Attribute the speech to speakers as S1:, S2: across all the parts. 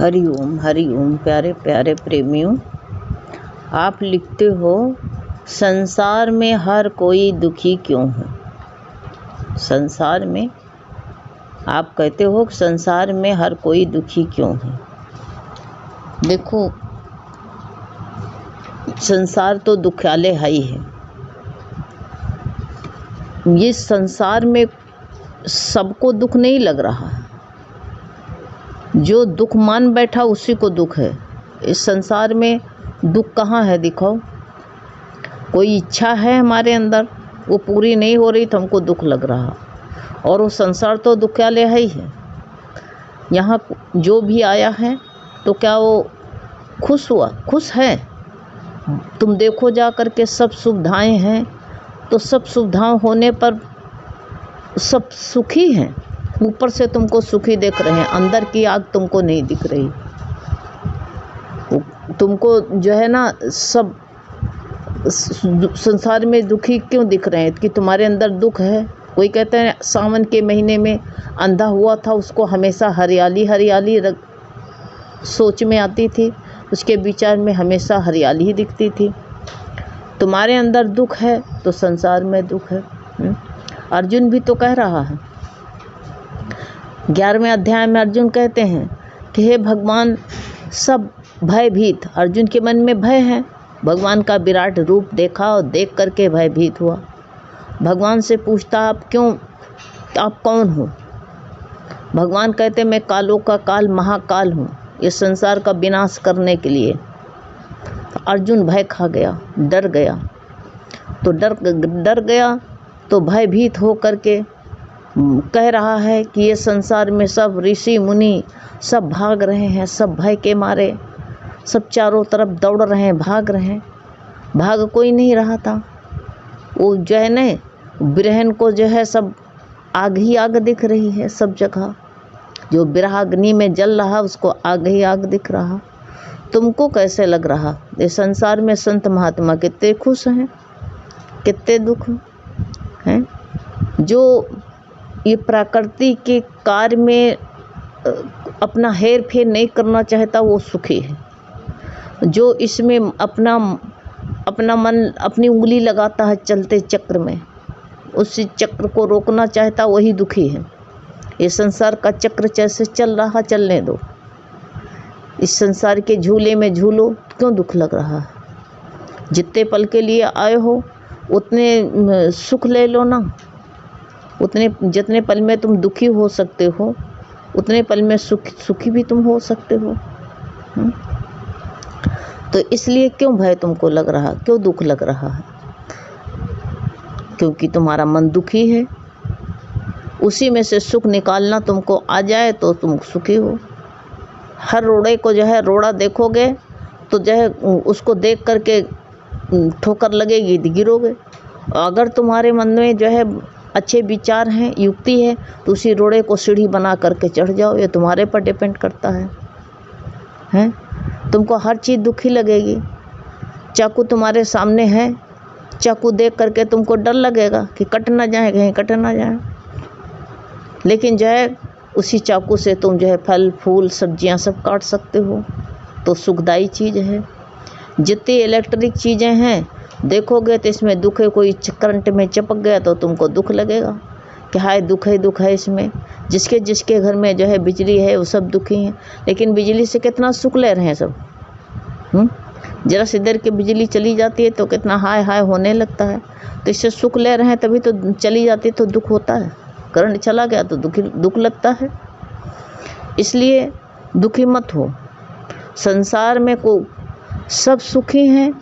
S1: हरि ओम प्यारे प्यारे प्रेमियों, आप लिखते हो संसार में हर कोई दुखी क्यों है। संसार में आप कहते हो संसार में हर कोई दुखी क्यों है। देखो, संसार तो दुखालय है ही है। ये संसार में सबको दुख नहीं लग रहा है। जो दुख मान बैठा उसी को दुख है। इस संसार में दुख कहाँ है, दिखाओ। कोई इच्छा है हमारे अंदर, वो पूरी नहीं हो रही तो हमको दुख लग रहा। और वो संसार तो दुखालय है ही है। यहाँ जो भी आया है तो क्या वो खुश हुआ? खुश है। तुम देखो जा कर के, सब सुविधाएं हैं तो सब सुविधाएं होने पर सब सुखी हैं। ऊपर से तुमको सुखी देख रहे हैं, अंदर की आग तुमको नहीं दिख रही। तुमको जो है ना, सब संसार में दुखी क्यों दिख रहे हैं कि तुम्हारे अंदर दुख है। कोई कहते हैं सावन के महीने में अंधा हुआ था, उसको हमेशा हरियाली हरियाली सोच में आती थी, उसके विचार में हमेशा हरियाली ही दिखती थी। तुम्हारे अंदर दुख है तो संसार में दुख है। अर्जुन भी तो कह रहा है, 11वें अध्याय में अर्जुन कहते हैं कि हे भगवान, सब भयभीत। अर्जुन के मन में भय है। भगवान का विराट रूप देखा और देख करके भयभीत हुआ। भगवान से पूछता, आप कौन हो? भगवान कहते, मैं कालों का काल महाकाल हूँ, ये संसार का विनाश करने के लिए। अर्जुन भय खा गया, डर गया। तो डर गया तो भयभीत हो करके कह रहा है कि ये संसार में सब ऋषि मुनि सब भाग रहे हैं, सब भय के मारे सब चारों तरफ दौड़ रहे हैं, भाग रहे हैं। भाग कोई नहीं रहा था। वो जो है न, बिरहन को जो है सब आग ही आग दिख रही है सब जगह। जो बिरहाग्नि में जल रहा उसको आग ही आग दिख रहा। तुमको कैसे लग रहा? ये संसार में संत महात्मा कितने खुश हैं, कितने दुख हैं। जो ये प्रकृति के कार्य में अपना हेर फेर नहीं करना चाहता वो सुखी है। जो इसमें अपना मन, अपनी उंगली लगाता है चलते चक्र में, उसी चक्र को रोकना चाहता वही दुखी है। ये संसार का चक्र जैसे चल रहा चलने दो। इस संसार के झूले में झूलो, क्यों दुख लग रहा है? जितने पल के लिए आए हो उतने सुख ले लो ना। जितने पल में तुम दुखी हो सकते हो उतने पल में सुखी भी तुम हो सकते हो। तो इसलिए क्यों भय तुमको लग रहा, क्यों दुख लग रहा है? क्योंकि तुम्हारा मन दुखी है। उसी में से सुख निकालना तुमको आ जाए तो तुम सुखी हो। हर रोड़े को जो है, रोड़ा देखोगे तो जो है उसको देख करके ठोकर लगेगी, गिरोगे। अगर तुम्हारे मन में जो है अच्छे विचार हैं, युक्ति है, तो उसी रोड़े को सीढ़ी बना करके चढ़ जाओ। ये तुम्हारे पर डिपेंड करता है। तुमको हर चीज़ दुखी लगेगी। चाकू तुम्हारे सामने है, चाकू देख करके तुमको डर लगेगा कि कट ना जाए, कहीं कट ना जाए। लेकिन जो है उसी चाकू से तुम जो है फल फूल सब्जियां सब काट सकते हो, तो सुखदायी चीज़ है। जितनी इलेक्ट्रिक चीज़ें हैं देखोगे तो इसमें दुख है। कोई करंट में चिपक गया तो तुमको दुख लगेगा कि हाय दुख है इसमें। जिसके घर में जो है बिजली है वो सब दुखी हैं। लेकिन बिजली से कितना सुख ले रहे हैं सब। जरा सी देर की बिजली चली जाती है तो कितना हाय हाय होने लगता है। तो इससे सुख ले रहे हैं, तभी तो चली जाती तो दुख होता है। करंट चला गया तो दुख लगता है। इसलिए दुखी मत हो। संसार में सब सुखी हैं,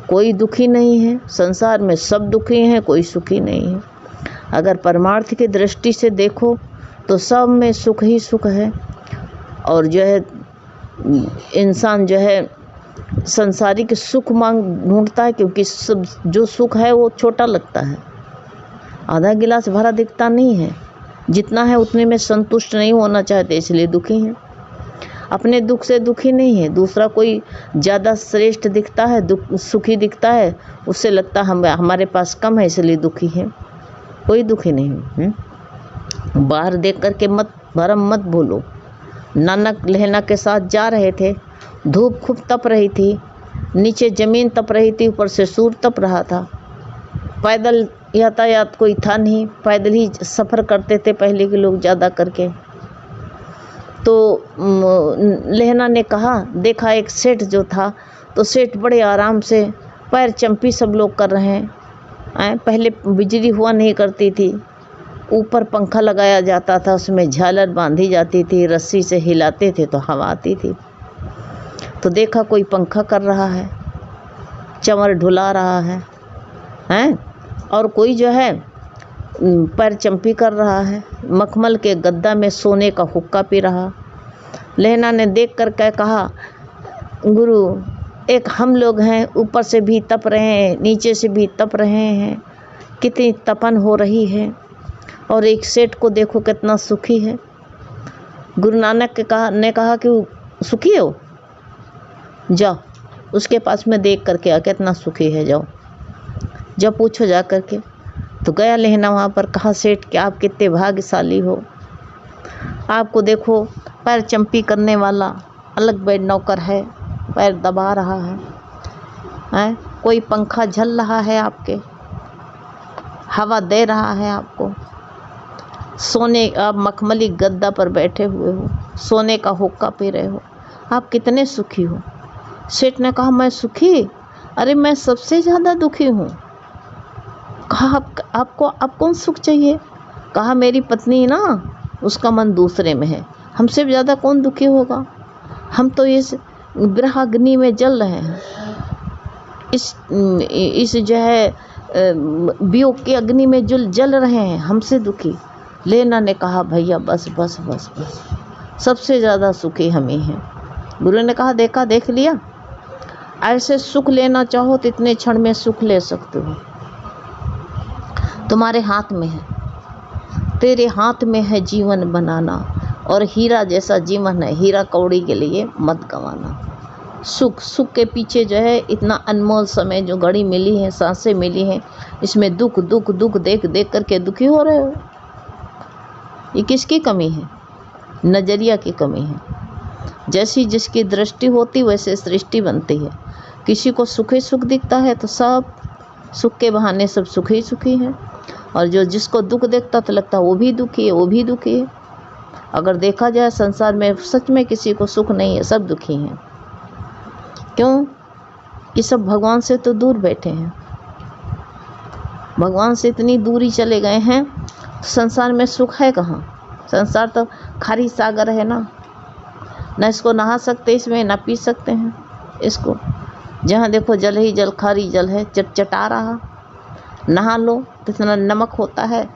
S1: कोई दुखी नहीं है। संसार में सब दुखी हैं, कोई सुखी नहीं है। अगर परमार्थ की दृष्टि से देखो तो सब में सुख ही सुख है। और जो है इंसान जो है संसारिक सुख ढूंढता है, क्योंकि सब जो सुख है वो छोटा लगता है। आधा गिलास भरा दिखता नहीं है। जितना है उतने में संतुष्ट नहीं होना चाहते, इसलिए दुखी हैं। अपने दुख से दुखी नहीं है। दूसरा कोई ज़्यादा श्रेष्ठ दिखता है, सुखी दिखता है, उससे लगता है हमारे पास कम है इसलिए दुखी है। कोई दुखी नहीं है। बाहर देख करके भरम मत बोलो। नानक लेहना के साथ जा रहे थे। धूप खूब तप रही थी, नीचे ज़मीन तप रही थी, ऊपर से सूर्य तप रहा था। पैदल यातायात कोई था नहीं, पैदल ही सफ़र करते थे पहले के लोग ज़्यादा करके। तो लेहना ने कहा, देखा एक सेठ जो था, तो सेठ बड़े आराम से पैर चंपी सब लोग कर रहे हैं। पहले बिजली हुआ नहीं करती थी, ऊपर पंखा लगाया जाता था, उसमें झालर बांधी जाती थी, रस्सी से हिलाते थे तो हवा आती थी। तो देखा कोई पंखा कर रहा है, चंवर ढुला रहा है, और कोई जो है पैर चंपी कर रहा है, मखमल के गद्दा में सोने का हुक्का पी रहा। लेहना ने देख कर क्या कहा, गुरु एक हम लोग हैं, ऊपर से भी तप रहे हैं, नीचे से भी तप रहे हैं, कितनी तपन हो रही है, और एक सेठ को देखो कितना सुखी है। गुरु नानक ने कहा कि वो सुखी हो, जाओ उसके पास में देख करके आ, कितना सुखी है, जाओ जब पूछो जा करके। तो गया लेहना वहाँ पर, कहा सेठ कि आप कितने भाग्यशाली हो, आपको देखो पैर चंपी करने वाला अलग बेड नौकर है, पैर दबा रहा है, कोई पंखा झल रहा है, आपके हवा दे रहा है आपको, सोने आप मखमली गद्दा पर बैठे हुए हो, सोने का हुक्का पी रहे हो, आप कितने सुखी हो। सेठ ने कहा, मैं सुखी? अरे मैं सबसे ज़्यादा दुखी हूँ। कहा, आपको अब कौन सुख चाहिए? कहा, मेरी पत्नी ना, उसका मन दूसरे में है, हमसे ज़्यादा कौन दुखी होगा। हम तो इस विरह अग्नि में जल रहे हैं, इस जो है वियोग की अग्नि में जल रहे हैं, हमसे दुखी। लेहना ने कहा, भैया बस बस बस बस, सबसे ज़्यादा सुखी हम ही हैं। गुरु ने कहा, देखा, देख लिया, ऐसे सुख लेना चाहो तो इतने क्षण में सुख ले सकते हो, तुम्हारे हाथ में है, तेरे हाथ में है जीवन बनाना, और हीरा जैसा जीवन है, हीरा कौड़ी के लिए मत गंवाना। सुख के पीछे जो है इतना अनमोल समय जो घड़ी मिली है, सांसें मिली हैं, इसमें दुख दुख दुख देख देख करके दुखी हो रहे हो। ये किसकी कमी है? नज़रिया की कमी है। जैसी जिसकी दृष्टि होती वैसे सृष्टि बनती है। किसी को सुख ही सुख दिखता है तो सब सुख के बहाने सब सुख ही सुखी है, और जो जिसको दुख देखता तो लगता है वो भी दुखी है, वो भी दुखी है। अगर देखा जाए संसार में सच में किसी को सुख नहीं है, सब दुखी हैं। क्यों? कि सब भगवान से तो दूर बैठे हैं, भगवान से इतनी दूरी चले गए हैं, तो संसार में सुख है कहाँ? संसार तो खारी सागर है ना इसको नहा सकते इसमें, ना पी सकते हैं इसको। जहाँ देखो जल ही जल, खारी जल है, चटचटा रहा। नहा लो तो इतना नमक होता है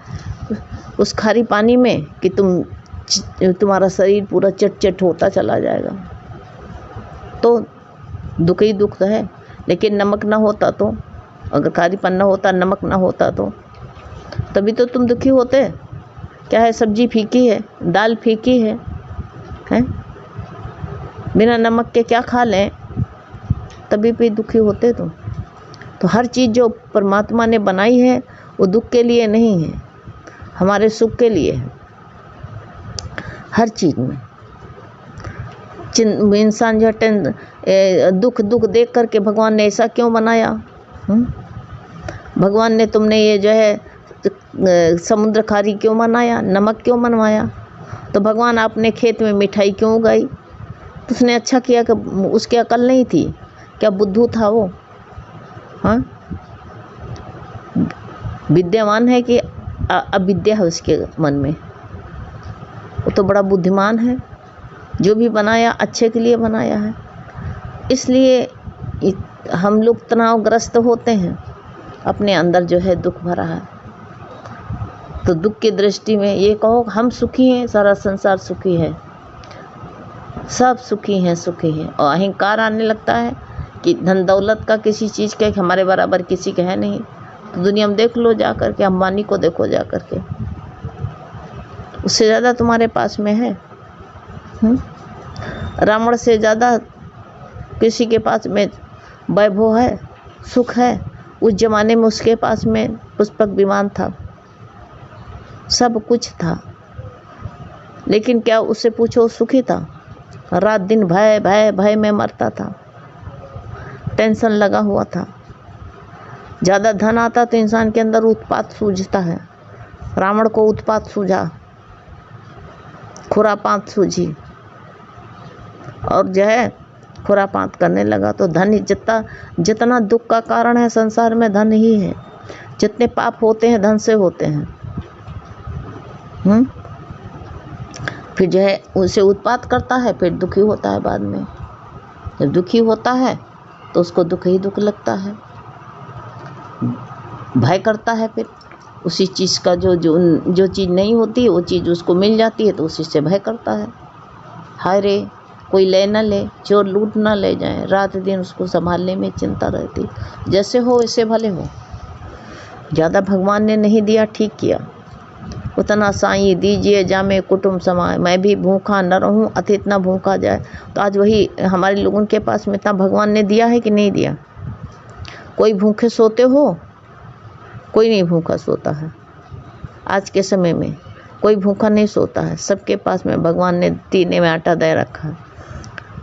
S1: उस खारी पानी में कि तुम्हारा शरीर पूरा चट होता चला जाएगा। तो दुख ही दुख है। लेकिन नमक ना होता तो, अगर खारीपन ना होता, नमक ना होता तो तभी तो तुम दुखी होते। क्या है, सब्जी फीकी है, दाल फीकी है, हैं? बिना नमक के क्या खा लें, तभी भी दुखी होते तुम। तो हर चीज़ जो परमात्मा ने बनाई है वो दुख के लिए नहीं है, हमारे सुख के लिए है। हर चीज़ में इंसान जो दुख देख करके भगवान ने ऐसा क्यों बनाया? भगवान ने तुमने ये जो है समुद्र खारी क्यों बनाया, नमक क्यों बनवाया? तो भगवान आपने खेत में मिठाई क्यों उगाई? तो उसने अच्छा किया कि उसकी अकल नहीं थी क्या? बुद्धू था वो? हाँ, विद्यावान है कि अविद्या है उसके मन में? वो तो बड़ा बुद्धिमान है, जो भी बनाया अच्छे के लिए बनाया है। इसलिए हम लोग तनावग्रस्त होते हैं, अपने अंदर जो है दुख भरा है। तो दुख की दृष्टि में ये कहो हम सुखी हैं, सारा संसार सुखी है, सब सुखी हैं, सुखी हैं। और अहंकार आने लगता है कि धन दौलत का किसी चीज़ का हमारे बराबर किसी का है नहीं। तो दुनिया में देख लो जा करके, अंबानी को देखो जा करके, उससे ज़्यादा तुम्हारे पास में है। रावण से ज़्यादा किसी के पास में वैभव है, सुख है। उस जमाने में उसके पास में पुष्पक विमान था, सब कुछ था, लेकिन क्या उससे पूछो सुखी था? रात दिन भय भय भय में मरता था, टेंशन लगा हुआ था। ज़्यादा धन आता तो इंसान के अंदर उत्पात सूझता है। रावण को उत्पात सूझा, खुरापात सूझी, और जो है खुरापात करने लगा। तो धन जितना दुख का कारण है संसार में धन ही है। जितने पाप होते हैं धन से होते हैं। फिर जो है उसे उत्पात करता है, फिर दुखी होता है बाद में। जब दुखी होता है तो उसको दुख ही दुख लगता है, भय करता है। फिर उसी चीज़ का जो चीज़ नहीं होती वो चीज़ उसको मिल जाती है तो उसी से भय करता है। हाय रे, कोई ले न ले, चोर लूट ना ले जाए, रात दिन उसको संभालने में चिंता रहती। जैसे हो वैसे भले हो। ज़्यादा भगवान ने नहीं दिया, ठीक किया। उतना साईं दीजिए जामे कुटुंब समाए, मैं भी भूखा न रहूं अतिथ न भूखा जाए। तो आज वही हमारे लोगों के पास में इतना भगवान ने दिया है कि नहीं दिया? कोई भूखे सोते हो? कोई नहीं भूखा सोता है। आज के समय में कोई भूखा नहीं सोता है। सबके पास में भगवान ने सीने में आटा दे रखा है।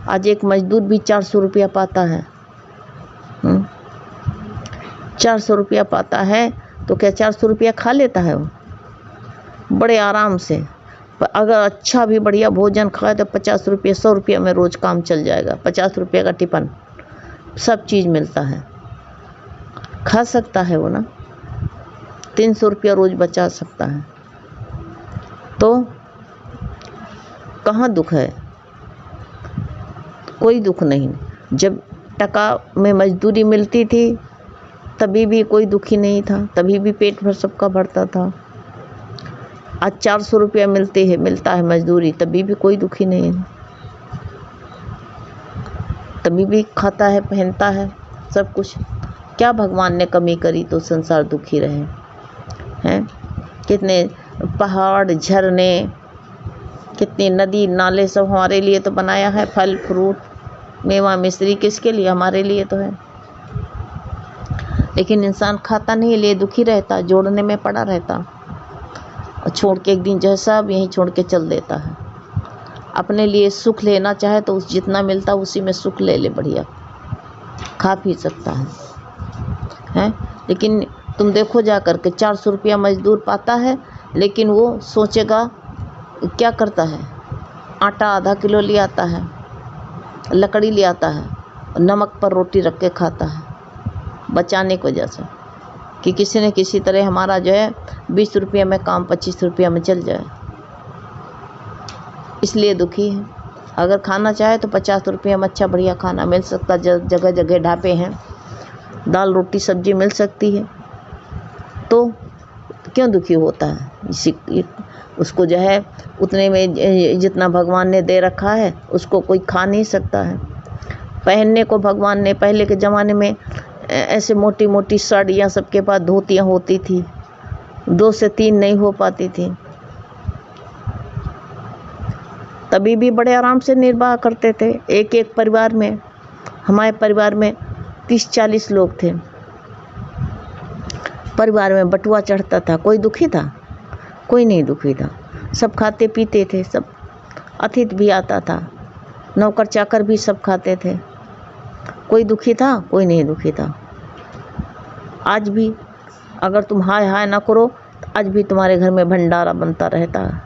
S1: आज एक मजदूर भी 400 रुपया पाता है। 400 रुपया पाता है तो क्या 400 रुपया खा लेता है वो बड़े आराम से? पर अगर अच्छा भी बढ़िया भोजन खाए तो 50 रुपये 100 रुपया में रोज़ काम चल जाएगा। 50 रुपये का टिफिन, सब चीज़ मिलता है, खा सकता है वो ना। 300 रुपया रोज़ बचा सकता है। तो कहाँ दुख है? कोई दुख नहीं। जब टका में मजदूरी मिलती थी तभी भी कोई दुखी नहीं था, तभी भी पेट भर सबका भरता था। आज 400 रुपया मिलता है मजदूरी, तभी भी कोई दुखी नहीं है, तभी भी खाता है, पहनता है सब कुछ। क्या भगवान ने कमी करी तो संसार दुखी रहे हैं? कितने पहाड़, झरने, कितनी नदी नाले सब हमारे लिए तो बनाया है। फल फ्रूट, मेवा मिश्री किसके लिए? हमारे लिए तो है। लेकिन इंसान खाता नहीं, लिए दुखी रहता, जोड़ने में पड़ा रहता, और छोड़ के एक दिन जो है सब यहीं छोड़ के चल देता है। अपने लिए सुख लेना चाहे तो उस जितना मिलता उसी में सुख ले ले, बढ़िया खा पी सकता है। लेकिन तुम देखो जा कर के 400 रुपया मजदूर पाता है, लेकिन वो सोचेगा क्या करता है? आटा आधा किलो ले आता है, लकड़ी ले आता है, नमक पर रोटी रख के खाता है, बचाने की वजह से कि किसी न किसी तरह हमारा जो है 20 रुपये में काम 25 रुपये में चल जाए, इसलिए दुखी है। अगर खाना चाहे तो 50 रुपये में अच्छा बढ़िया खाना मिल सकता, जगह जगह ढाबे हैं, दाल रोटी सब्जी मिल सकती है, तो क्यों दुखी होता है? उसको जो है उतने में जितना भगवान ने दे रखा है उसको कोई खा नहीं सकता है। पहनने को भगवान ने, पहले के ज़माने में ऐसे मोटी मोटी साड़ियाँ सबके पास, धोतियाँ होती थी, 2 से 3 नहीं हो पाती थी, तभी भी बड़े आराम से निर्वाह करते थे। एक एक परिवार में, हमारे परिवार में 30-40 लोग थे। परिवार में बटुआ चढ़ता था, कोई दुखी था? कोई नहीं दुखी था। सब खाते पीते थे, सब अतिथि भी आता था, नौकर चाकर भी सब खाते थे। कोई दुखी था? कोई नहीं दुखी था। आज भी अगर तुम हाय हाय ना करो तो आज भी तुम्हारे घर में भंडारा बनता रहता है।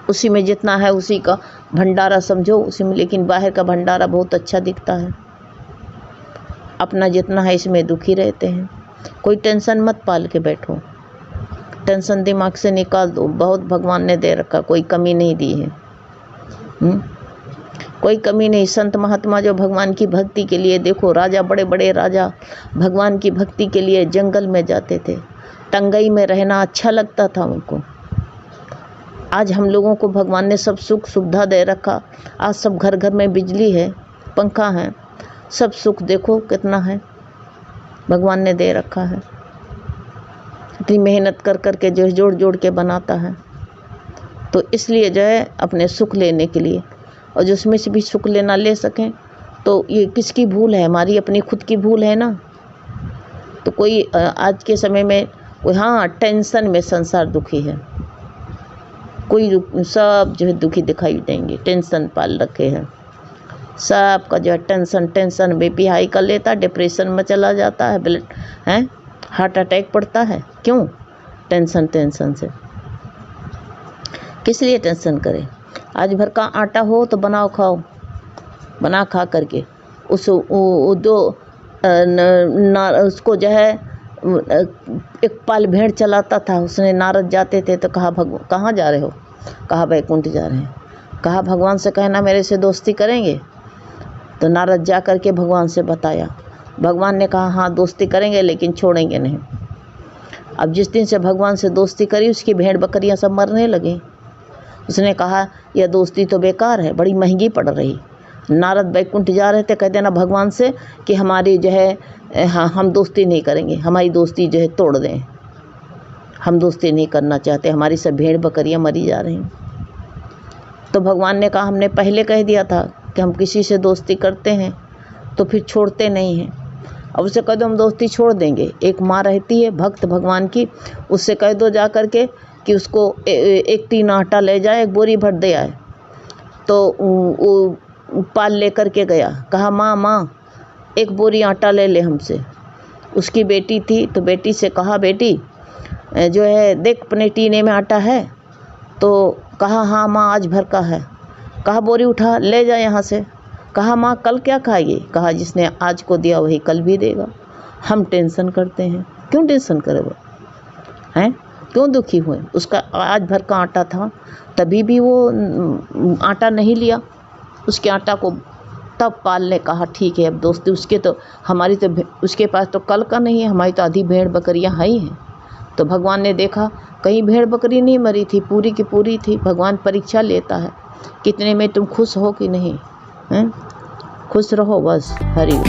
S1: उसी में जितना है उसी का भंडारा समझो, उसी में। लेकिन बाहर का भंडारा बहुत अच्छा दिखता है। अपना जितना है इसमें दुखी रहते हैं। कोई टेंशन मत पाल के बैठो, टेंशन दिमाग से निकाल दो। बहुत भगवान ने दे रखा, कोई कमी नहीं दी है। कोई कमी नहीं। संत महात्मा जो भगवान की भक्ति के लिए, देखो राजा, बड़े बड़े राजा भगवान की भक्ति के लिए जंगल में जाते थे। टंगई में रहना अच्छा लगता था उनको। आज हम लोगों को भगवान ने सब सुख सुविधा दे रखा। आज सब घर घर में बिजली है, पंखा है, सब सुख देखो कितना है भगवान ने दे रखा है। इतनी मेहनत कर कर के जो जोड़ जोड़ के बनाता है, तो इसलिए जो है अपने सुख लेने के लिए, और जिसमें से भी सुख लेना ले सकें, तो ये किसकी भूल है? हमारी अपनी खुद की भूल है ना। तो कोई आज के समय में कोई, हाँ, टेंशन में संसार दुखी है। सब जो है दुखी दिखाई देंगे, टेंशन पाल रखे हैं सबका जो है, टेंशन बीपी हाई कर लेता है, डिप्रेशन में चला जाता है, ब्लड है, हार्ट अटैक पड़ता है। क्यों? टेंशन से। किस लिए टेंशन करें? आज भर का आटा हो तो बनाओ खाओ, बना खा करके उसको जो है एक पाल भेड़ चलाता था, उसने नारद जाते थे तो कहा कहाँ जा रहे हो? कहा वैकुंठ जा रहे हैं। कहा भगवान से कहना मेरे से दोस्ती करेंगे? तो नारद जा कर के भगवान से बताया। भगवान ने कहा हाँ दोस्ती करेंगे लेकिन छोड़ेंगे नहीं। अब जिस दिन से भगवान से दोस्ती करी उसकी भेड़ बकरियां सब मरने लगी। उसने कहा यह दोस्ती तो बेकार है, बड़ी महंगी पड़ रही। नारद वैकुंठ जा रहे थे, कह देना भगवान से कि हमारी जो है हाँ हम दोस्ती नहीं करेंगे, हमारी दोस्ती जो है तोड़ दें, हम दोस्ती नहीं करना चाहते, हमारी सब भेड़ बकरियां मरी जा रही हैं। तो भगवान ने कहा हमने पहले कह दिया था कि हम किसी से दोस्ती करते हैं तो फिर छोड़ते नहीं हैं। अब उसे कह दो हम दोस्ती छोड़ देंगे। एक माँ रहती है भक्त भगवान की, उससे कह दो जा कर के कि उसको एक टीन आटा ले जाए, एक बोरी भर दे आए। तो वो पाल ले कर के गया, कहा माँ एक बोरी आटा ले ले हमसे। उसकी बेटी थी तो बेटी से कहा बेटी जो है देख अपने टीने में आटा है? तो कहा हाँ माँ आज भर का है। कहा बोरी उठा ले जा यहाँ से। कहा माँ कल क्या खाएगी? कहा जिसने आज को दिया वही कल भी देगा। हम टेंशन करते हैं, क्यों टेंशन करे वो हैं? क्यों दुखी हुए? उसका आज भर का आटा था तभी भी वो आटा नहीं लिया। उसके आटा को तब पाल ने कहा ठीक है अब दोस्ती, उसके तो हमारी तो उसके पास तो कल का नहीं है, हमारी तो आधी भेड़ बकरियां ही हैं। तो भगवान ने देखा कहीं भेड़ बकरी नहीं मरी थी, पूरी की पूरी थी। भगवान परीक्षा लेता है कितने में तुम खुश हो कि नहीं हैं? खुश रहो बस। हरि